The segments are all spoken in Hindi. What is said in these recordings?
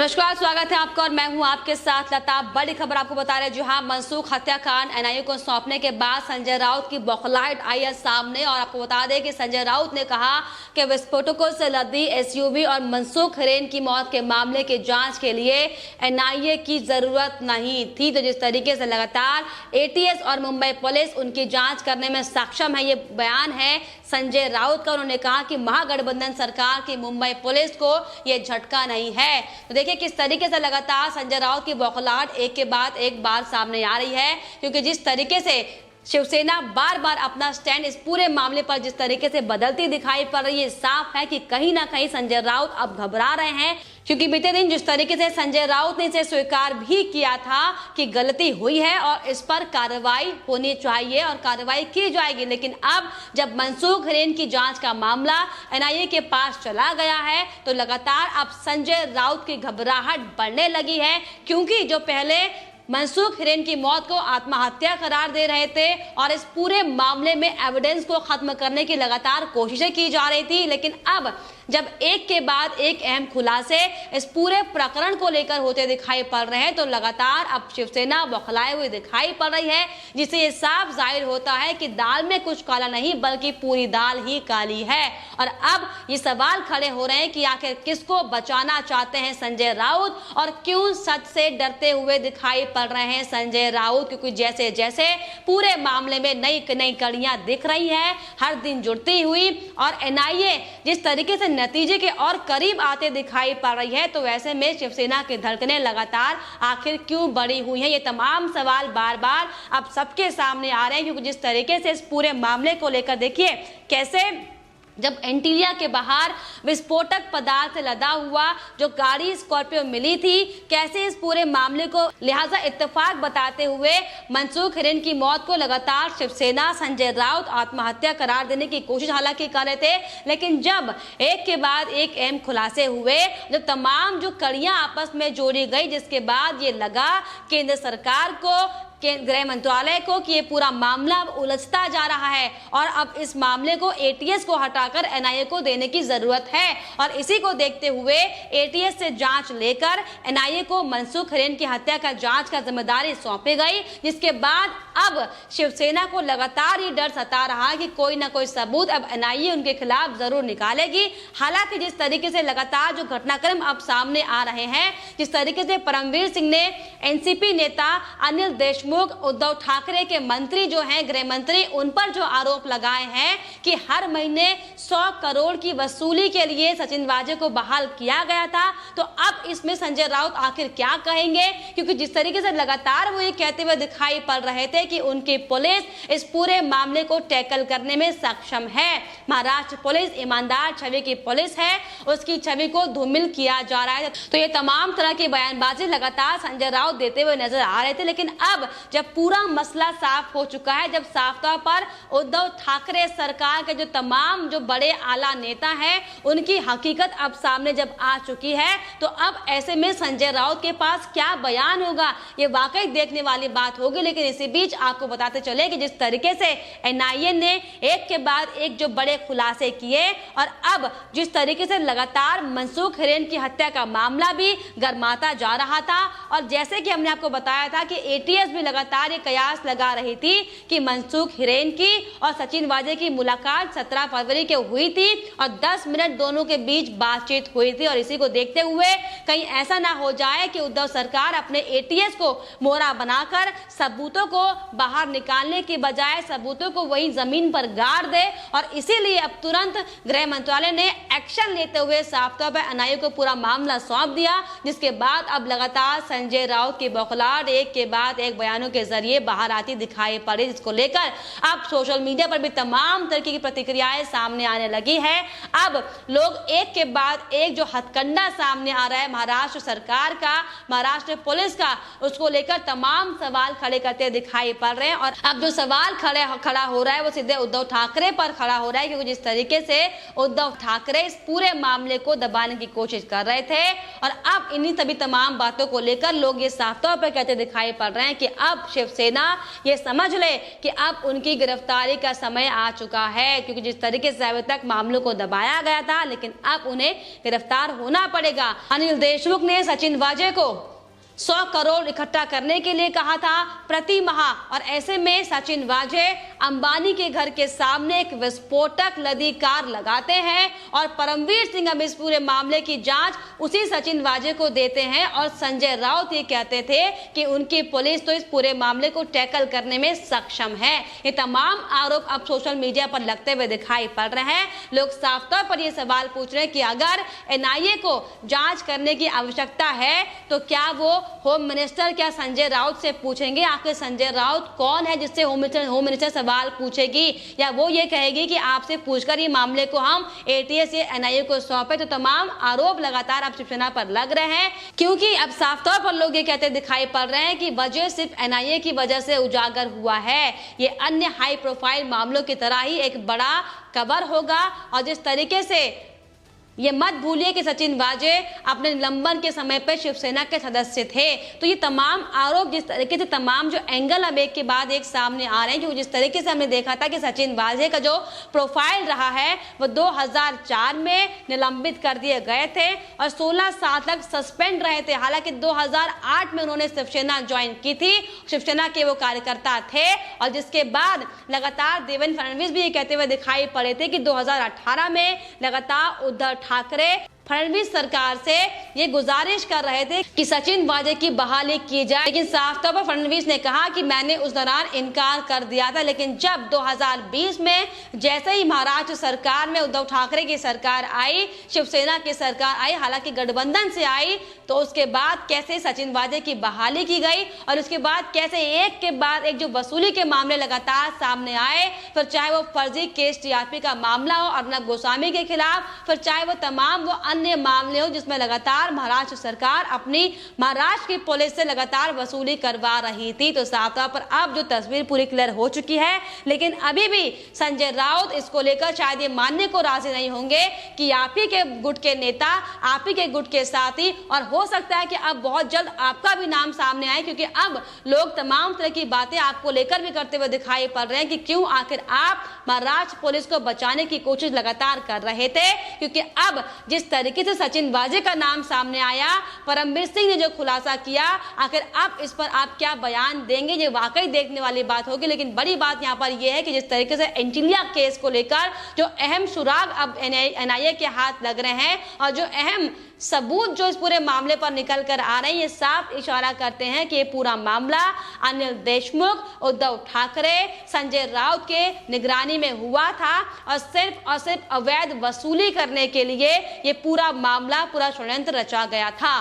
नमस्कार, स्वागत है आपका और मैं हूं आपके साथ लता। बड़ी खबर आपको बता रहे हैं, जी हां, मनसूख हत्याकांड एनआईए को सौंपने के बाद संजय राउत की बौखलाहट आई है सामने। और आपको बता दें कि संजय राउत ने कहा कि विस्फोटकों से लदी एसयूवी और मनसूख हिरेन की मौत के मामले की जांच के लिए एनआईए की जरूरत नहीं थी। तो जिस तरीके से लगातार एटीएस और मुंबई पुलिस उनकी जांच करने में सक्षम है, ये बयान है संजय राउत का। उन्होंने कहा कि महागठबंधन सरकार की मुंबई पुलिस को यह झटका नहीं है। तो देखिए किस तरीके से लगातार संजय राउत की बौखलाहट एक के बाद एक बार सामने आ रही है, क्योंकि जिस तरीके से शिवसेना बार बार अपना स्टैंड इस पूरे मामले पर जिस तरीके से बदलती दिखाई पड़ रही है, साफ है कि कहीं ना कहीं संजय राउत अब घबरा रहे हैं। क्योंकि बीते दिन जिस तरीके से संजय राउत ने इसे स्वीकार भी किया था कि गलती हुई है और इस पर कार्रवाई होनी चाहिए और कार्रवाई की जाएगी, लेकिन अब जब मनसूख हिरेन की जांच का मामला एनआईए के पास चला गया है तो लगातार अब संजय राउत की घबराहट बढ़ने लगी है। क्योंकि जो पहले मनसूख हिरेन की मौत को आत्महत्या करार दे रहे थे और इस पूरे मामले में एविडेंस को खत्म करने की लगातार कोशिशें की जा रही थी, लेकिन अब जब एक के बाद एक अहम खुलासे इस पूरे प्रकरण को लेकर होते दिखाई पड़ रहे हैं तो लगातार अब शिवसेना बौखलाए हुए दिखाई पड़ रही है, जिससे ये साफ जाहिर होता है कि दाल में कुछ काला नहीं बल्कि पूरी दाल ही काली है। और अब ये सवाल खड़े हो रहे हैं कि आखिर किसको बचाना चाहते हैं संजय राउत और क्यों सच से डरते हुए दिखाई पड़ रहे हैं संजय राउत, क्योंकि जैसे जैसे पूरे मामले में नई नई कड़ियां दिख रही हैं हर दिन जुड़ती हुई और एनआईए जिस तरीके से नतीजे के और करीब आते दिखाई पड़ रही है, तो वैसे में शिवसेना की धड़कनें लगातार आखिर क्यों बढ़ी हुई हैं, ये तमाम सवाल बार बार अब सबके सामने आ रहे हैं। क्योंकि जिस तरीके से इस पूरे मामले को लेकर देखिए कैसे जब एंटीलिया के बाहर विस्फोटक पदार्थ से लदा हुआ जो गाड़ी स्कॉर्पियो मिली थी, कैसे इस पूरे मामले को लिहाजा इत्तेफाक बताते हुए मनसूख हिरेन की मौत को लगातार शिवसेना संजय राउत आत्महत्या करार देने की कोशिश हालांकि कर रहे थे, लेकिन जब एक के बाद एक अहम खुलासे हुए, जब तमाम जो कड़ियां आपस में जोड़ी गई, जिसके बाद ये लगा केंद्र सरकार को गृह मंत्रालय को कि ये पूरा मामला अब उलझता जा रहा है और अब इस मामले को एटीएस को हटाकर एनआईए को देने की जरूरत है। और इसी को देखते हुए एटीएस से जांच लेकर एनआईए को मनसूख हिरेन की हत्या का जांच का जिम्मेदारी सौंपी गई, जिसके बाद अब शिवसेना को लगातार ये डर सता रहा कि कोई ना कोई सबूत अब एनआईए उनके खिलाफ जरूर निकालेगी। हालांकि जिस तरीके से लगातार जो घटनाक्रम अब सामने आ रहे हैं, जिस तरीके से परमवीर सिंह ने एनसीपी नेता अनिल देशमुख उद्धव ठाकरे के मंत्री जो हैं गृह मंत्री, उन पर जो आरोप लगाए हैं कि हर महीने 100 करोड़ की वसूली के लिए सचिन वाजे को बहाल किया गया था, तो अब इसमें संजय राउत आखिर क्या कहेंगे? क्योंकि जिस तरीके से लगातार वो ये कहते हुए दिखाई पड़ रहे थे कि उनकी पुलिस इस पूरे मामले को टैकल करने में सक्षम है, महाराष्ट्र पुलिस ईमानदार छवि की पुलिस है, उसकी छवि को धूमिल किया जा रहा है। तो ये तमाम तरह की बयानबाजी लगातार संजय राउत देते हुए नजर आ रहे थे, लेकिन अब जब पूरा मसला साफ हो चुका है, जब साफ तौर पर उद्धव ठाकरे सरकार के जो तमाम जो बड़े आला नेता हैं उनकी हकीकत अब सामने जब आ चुकी है, तो अब ऐसे में संजय राउत के पास क्या बयान होगा, ये वाकई देखने वाली बात होगी। लेकिन इसी बीच आपको बताते चले कि जिस तरीके से एनआईए ने एक के बाद एक जो बड़े खुलासे किए और अब जिस तरीके से लगातार मनसूख हिरेन की हत्या का मामला भी गरमाता जा रहा था और जैसे कि हमने आपको बताया था कि एटीएस भी लगातार ये कयास लगा रही थी कि मनसूख हिरेन की और सचिन वाजे की मुलाकात 17 फरवरी के हुई थी और 10 मिनट दोनों के बीच बातचीत हुई थी। और इसी को देखते हुए कहीं ऐसा ना हो जाए कि उद्धव सरकार अपने एटीएस को मोहरा बनाकर सबूतों को बाहर निकालने की बजाय सबूतों को वहीं जमीन पर गाड़ दे, और इसीलिए अब तुरंत गृह मंत्रालय ने एक्शन लेते हुए साफ तौर पर एनआईए को पूरा मामला सौंप दिया, जिसके बाद अब लगातार संजय राउत की बौखलाहट एक के बाद एक बयानों के जरिए बाहर आती दिखाई पड़ी, जिसको लेकर अब सोशल मीडिया पर भी तमाम तरह की प्रतिक्रियाएं सामने आने लगी है। अब लोग एक के बाद एक जो हथकंडा सामने आ रहा है महाराष्ट्र सरकार का, महाराष्ट्र पुलिस का, उसको लेकर तमाम सवाल खड़े करते दिखाई पड़ रहे हैं। और अब जो सवाल खड़ा हो रहा है वो सीधे उद्धव ठाकरे पर खड़ा हो रहा है, क्योंकि जिस तरीके से उद्धव ठाकरे इस पूरे मामले को दबाने की कोशिश कर रहे थे और अब इन्हीं सभी तमाम बातों को लेकर लोग ये साफ तौर पर कहते दिखाई पड़ रहे हैं कि अब शिवसेना ये समझ ले कि अब उनकी गिरफ्तारी का समय आ चुका है, क्योंकि जिस तरीके से अभी तक मामलों को दबाया गया था, लेकिन अब उन्हें गिरफ्तार होना पड़ेगा। अनिल देशमुख ने सचिन वाजे को 100 करोड़ इकट्ठा करने के लिए कहा था प्रति माह, और ऐसे में सचिन वाजे अंबानी के घर के सामने एक विस्फोटक लदी कार लगाते हैं और परमवीर सिंह अब इस पूरे मामले की जांच उसी सचिन वाजे को देते हैं। और संजय राउत ये कहते थे कि उनकी पुलिस तो इस पूरे मामले को टैकल करने में सक्षम है। ये तमाम आरोप अब सोशल मीडिया पर लगते हुए दिखाई पड़ रहे हैं। लोग साफ तौर पर ये सवाल पूछ रहे हैं कि अगर एनआईए को जांच करने की आवश्यकता है तो क्या वो होम मिनिस्टर क्या संजय राउत से पूछेंगे? आखिर संजय राउत कौन है जिससे होम मिनिस्टर सवाल पूछेगी, या वो ये कहेगी कि आपसे पूछकर ये मामले को हम एटीएस या एनआईए को सौंपे? तो तमाम आरोप लगातार अब शिवसेना पर लग रहे हैं, क्योंकि अब साफ तौर पर लोग ये कहते दिखाई पड़ रहे हैं कि वजह सिर्फ एनआईए की वजह से उजागर हुआ है। ये अन्य हाई प्रोफाइल मामलों की तरह ही एक बड़ा कवर होगा। और जिस तरीके से ये मत भूलिए कि सचिन वाजे अपने निलंबन के समय पर शिवसेना के सदस्य थे, तो ये तमाम आरोप जिस तरीके से तमाम जो एंगल अब एक के बाद एक सामने आ रहे हैं, जो जिस तरीके से हमने देखा था कि सचिन वाजे का जो प्रोफाइल रहा है वो 2004 में निलंबित कर दिए गए थे और 16 साल तक सस्पेंड रहे थे। हालांकि 2008 में उन्होंने शिवसेना ज्वाइन की थी, शिवसेना के वो कार्यकर्ता थे, और जिसके बाद लगातार देवेंद्र फडणवीस भी ये कहते हुए दिखाई पड़े थे कि 2018 में लगातार उद्धव ठाकरे फडणवीस सरकार से ये गुजारिश कर रहे थे कि सचिन वाजे की बहाली की जाए, लेकिन साफ तौर पर फडणवीस ने कहा कि मैंने उस दौरान इनकार कर दिया था। लेकिन जब 2020 में जैसे ही महाराष्ट्र सरकार में उद्धव ठाकरे की सरकार आई, शिवसेना की सरकार आई, हालांकि गठबंधन से आई, तो उसके बाद कैसे सचिन वाजे की बहाली की गई और उसके बाद कैसे एक के बाद एक जो वसूली के मामले लगातार सामने आए, फिर चाहे वो फर्जी केस टीआरपी का मामला हो अर्नब गोस्वामी के खिलाफ, फिर चाहे वो तमाम वो अन्य मामले हो जिसमें लगातार महाराष्ट्र सरकार अपनी महाराष्ट्र की पुलिस से लगातार वसूली करवा रही थी। तो साफ तौर पर अब जो तस्वीर पूरी क्लियर हो चुकी है, लेकिन अभी भी संजय राउत इसको लेकर शायद ये मानने को राजी नहीं होंगे कि आप ही के गुट के नेता, आप ही के गुट के साथी, और हो सकता है कि अब बहुत जल्द आपका भी नाम सामने आए, क्योंकि अब लोग तमाम तरह की बातें आपको लेकर भी करते हुए दिखाई पड़ रहे हैं कि क्यों आखिर आप महाराष्ट्र पुलिस को बचाने की कोशिश लगातार कर रहे थे। क्योंकि अब जिस तरीके से सचिन वाजे का नाम सामने आया, परमवीर सिंह ने जो खुलासा किया, आखिर अब इस पर आप क्या बयान देंगे, ये वाकई देखने वाली बात होगी। लेकिन बड़ी बात यहाँ पर यह है कि जिस तरीके से एंटीलिया केस को लेकर जो अहम सुराग अब एनआईए के हाथ लग रहे हैं और जो अहम सबूत जो इस पूरे मामले पर निकल कर आ रहे हैं, ये साफ इशारा करते हैं कि ये पूरा मामला अनिल देशमुख, उद्धव ठाकरे, संजय राउत के निगरानी में हुआ था और सिर्फ अवैध वसूली करने के लिए ये पूरा मामला, पूरा षड्यंत्र रचा गया था।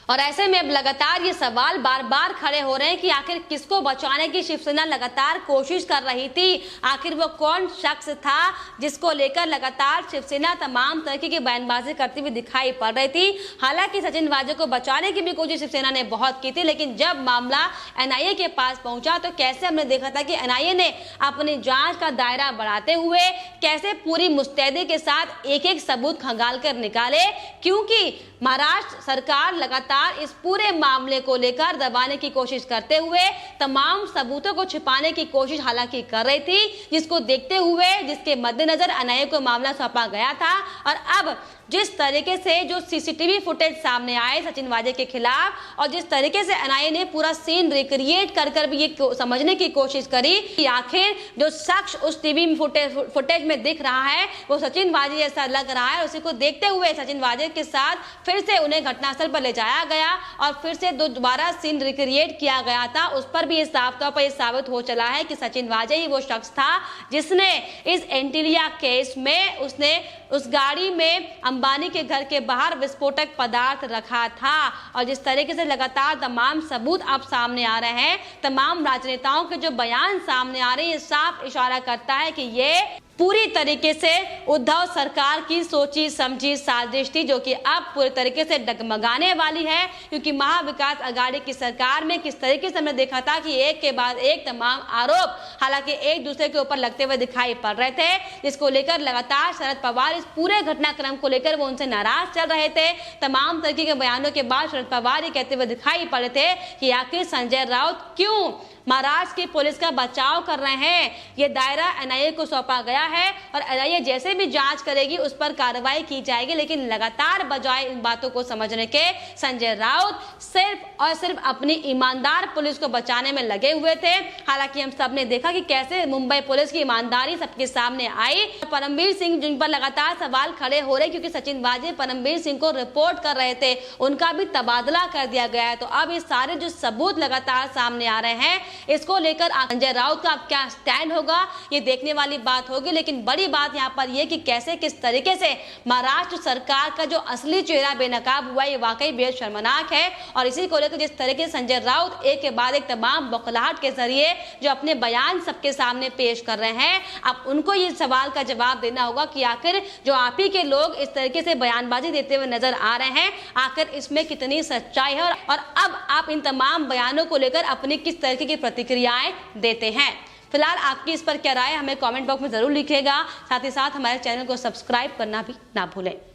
और ऐसे में अब लगातार ये सवाल बार बार खड़े हो रहे हैं कि आखिर किसको बचाने की शिवसेना लगातार कोशिश कर रही थी, आखिर वो कौन शख्स था जिसको लेकर लगातार शिवसेना तमाम तरह की बयानबाजी करती हुई दिखाई पड़ रही थी। हालांकि सचिन वाजे को बचाने की भी कोशिश शिवसेना ने बहुत की थी, लेकिन जब मामला एनआईए के पास पहुंचा तो कैसे हमने देखा था कि एनआईए ने अपनी जांच का दायरा बढ़ाते हुए कैसे पूरी मुस्तैदी के साथ एक एक सबूत खंगाल कर निकाले, क्योंकि महाराष्ट्र सरकार लगातार इस पूरे मामले को लेकर दबाने की कोशिश करते हुए तमाम सबूतों को छिपाने की कोशिश हालांकि कर रही थी, जिसको देखते हुए, जिसके मद्देनजर एनआईए को मामला सौंपा गया था। और अब जिस तरीके से जो सीसीटीवी फुटेज सामने आए सचिन वाजे के खिलाफ और जिस तरीके से एनआईए ने पूरा सीन रिक्रिएट कर भी ये समझने की कोशिश करी कि आखिर जो शख्स उस टीवी फुटेज में दिख रहा है वो सचिन वाजे जैसा लग रहा है, उसी को देखते हुए सचिन वाजे के साथ फिर से उन्हें घटनास्थल पर ले जाया गया और फिर से दोबारा सीन रिक्रिएट किया गया था। उस पर भी साफ तौर पर साबित हो चला है कि सचिन वाजे ही वो शख्स था जिसने इस एंटीलिया केस में उसने उस गाड़ी में अंबानी के घर के बाहर विस्फोटक पदार्थ रखा था। और जिस तरीके से लगातार तमाम सबूत अब सामने आ रहे हैं, तमाम राजनेताओं के जो बयान सामने आ रहे हैं, ये साफ इशारा करता है कि ये पूरी तरीके से उद्धव सरकार की सोची समझी साजिश थी, जो कि अब पूरी तरीके से डगमगाने वाली है। क्योंकि महाविकास आघाड़ी की सरकार में किस तरीके से हमने देखा था कि एक के बाद एक तमाम आरोप हालांकि एक दूसरे के ऊपर लगते हुए दिखाई पड़ रहे थे, जिसको लेकर लगातार शरद पवार इस पूरे घटनाक्रम को लेकर वो उनसे नाराज चल रहे थे। तमाम तरीके के बयानों के बाद शरद पवार ये कहते हुए दिखाई पड़ रहे थे कि आखिर संजय राउत क्यों महाराष्ट्र की पुलिस का बचाव कर रहे हैं। ये दायरा एनआईए को सौंपा गया है और एनआईए जैसे भी जांच करेगी उस पर कार्रवाई की जाएगी। लेकिन लगातार बजाय इन बातों को समझने के संजय राउत सिर्फ और सिर्फ अपनी ईमानदार पुलिस को बचाने में लगे हुए थे। हालांकि हम सब ने देखा कि कैसे मुंबई पुलिस की ईमानदारी सबके सामने आई। परमवीर सिंह जिन पर लगातार सवाल खड़े हो रहे, क्योंकि सचिन वाजे परमवीर सिंह को रिपोर्ट कर रहे थे, उनका भी तबादला कर दिया गया है। तो अब ये सारे जो सबूत लगातार सामने आ रहे हैं, इसको लेकर संजय राउत का अब क्या स्टैंड होगा ये देखने वाली बात होगी। लेकिन बड़ी बात यहाँ पर यह कि कैसे किस तरीके से महाराष्ट्र सरकार का जो असली चेहरा बेनकाब हुआ, ये वाकई बेहद शर्मनाक है। और इसी को लेकर जिस तरीके से संजय राउत एक के बाद एक तमाम बौखलाहट के जरिए जो अपने बयान सबके सामने पेश कर रहे हैं, अब उनको ये सवाल का जवाब देना होगा कि आखिर जो आप ही के लोग इस तरीके से बयानबाजी देते हुए नजर आ रहे हैं, आखिर इसमें कितनी सच्चाई है और अब आप इन तमाम बयानों को लेकर अपनी किस तरीके की प्रतिक्रियाएं देते हैं। फिलहाल आपकी इस पर क्या राय हमें कमेंट बॉक्स में जरूर लिखिएगा। साथ ही साथ हमारे चैनल को सब्सक्राइब करना भी ना भूलें।